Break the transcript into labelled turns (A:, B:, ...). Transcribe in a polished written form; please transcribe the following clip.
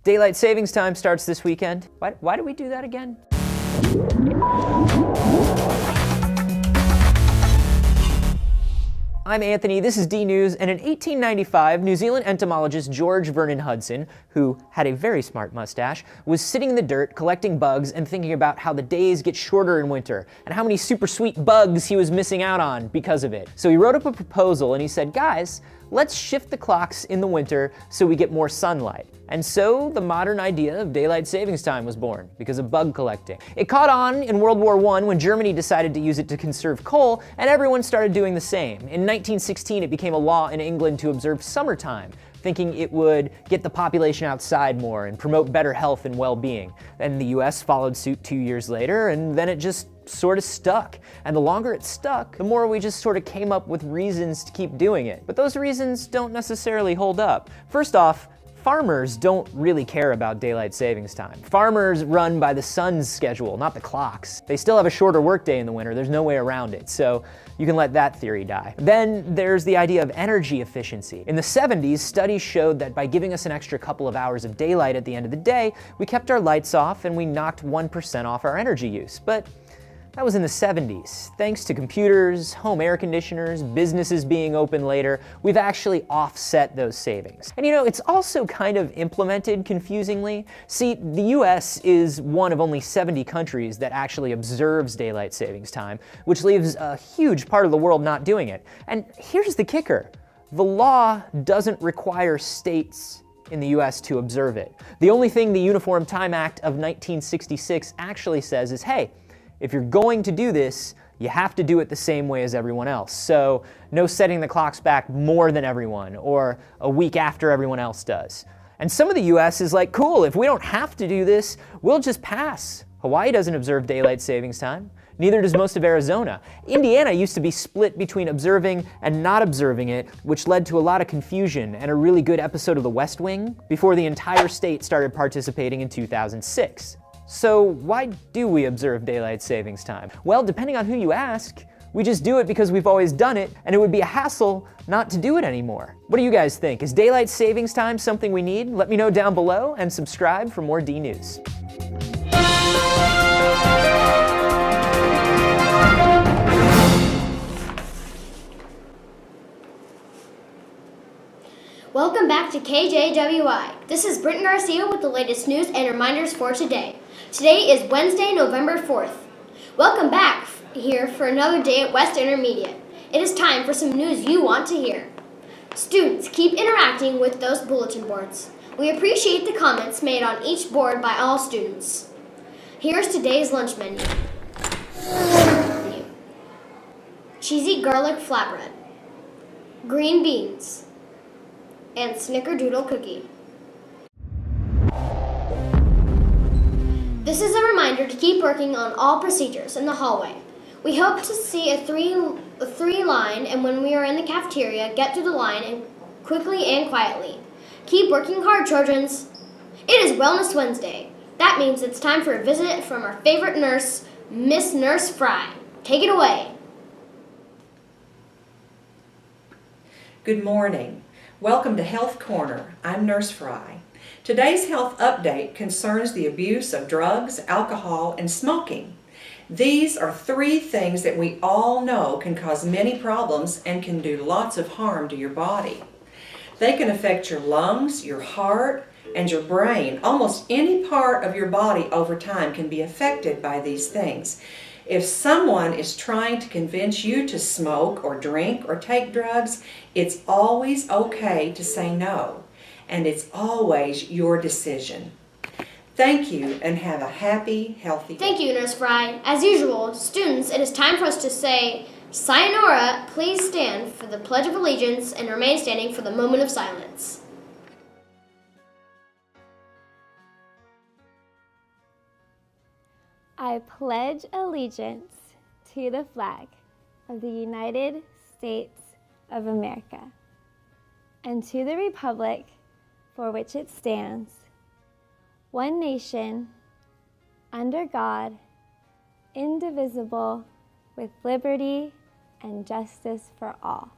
A: Daylight savings time starts this weekend. Why do we do that again? I'm Anthony, this is D News, and in 1895, New Zealand entomologist George Vernon Hudson, who had a very smart mustache, was sitting in the dirt collecting bugs and thinking about how the days get shorter in winter, and how many super sweet bugs he was missing out on because of it. So he wrote up a proposal and he said, guys, let's shift the clocks in the winter so we get more sunlight. And so the modern idea of daylight savings time was born because of bug collecting. It caught on in World War I when Germany decided to use it to conserve coal, and everyone started doing the same. In 1916, it became a law in England to observe summertime, thinking it would get the population outside more and promote better health and well-being. Then the US followed suit 2 years later, and then it just sort of stuck. And the longer it stuck, the more we just sort of came up with reasons to keep doing it. But those reasons don't necessarily hold up. First off, farmers don't really care about daylight savings time. Farmers run by the sun's schedule, not the clocks. They still have a shorter workday in the winter, there's no way around it, so you can let that theory die. Then there's the idea of energy efficiency. In the 70s, studies showed that by giving us an extra couple of hours of daylight at the end of the day, we kept our lights off and we knocked 1% off our energy use. But that was in the 70s. Thanks to computers, home air conditioners, businesses being open later, we've actually offset those savings. And you know, it's also kind of implemented confusingly. See, the US is one of only 70 countries that actually observes daylight savings time, which leaves a huge part of the world not doing it. And here's the kicker. The law doesn't require states in the US to observe it. The only thing the Uniform Time Act of 1966 actually says is, hey, if you're going to do this, you have to do it the same way as everyone else. So no setting the clocks back more than everyone or a week after everyone else does. And some of the US is like, cool, if we don't have to do this, we'll just pass. Hawaii doesn't observe daylight savings time. Neither does most of Arizona. Indiana used to be split between observing and not observing it, which led to a lot of confusion and a really good episode of The West Wing before the entire state started participating in 2006. So why do we observe daylight savings time? Well, depending on who you ask, we just do it because we've always done it, and it would be a hassle not to do it anymore. What do you guys think? Is daylight savings time something we need? Let me know down below and subscribe for more D News.
B: Welcome back to KJWI. This is Britton Garcia with the latest news and reminders for today. Today is Wednesday, November 4th. Welcome back here for another day at West Intermediate. It is time for some news you want to hear. Students, keep interacting with those bulletin boards. We appreciate the comments made on each board by all students. Here's today's lunch menu. Cheesy garlic flatbread, green beans, and snickerdoodle cookie. This is a reminder to keep working on all procedures in the hallway. We hope to see a three line, and when we are in the cafeteria, get to the line and quickly and quietly. Keep working hard, childrens. It is Wellness Wednesday. That means it's time for a visit from our favorite nurse, Miss Nurse Fry. Take it away.
C: Good morning. Welcome to Health Corner. I'm Nurse Fry. Today's health update concerns the abuse of drugs, alcohol, and smoking. These are three things that we all know can cause many problems and can do lots of harm to your body. They can affect your lungs, your heart, and your brain. Almost any part of your body over time can be affected by these things. If someone is trying to convince you to smoke or drink or take drugs, it's always okay to say no, and it's always your decision. Thank you, and have a happy, healthy day.
B: Thank you, Nurse Fry. As usual, students, it is time for us to say Sayonara. Please stand for the Pledge of Allegiance and remain standing for the moment of silence.
D: I pledge allegiance to the flag of the United States of America and to the republic for which it stands, one nation, under God, indivisible, with liberty and justice for all.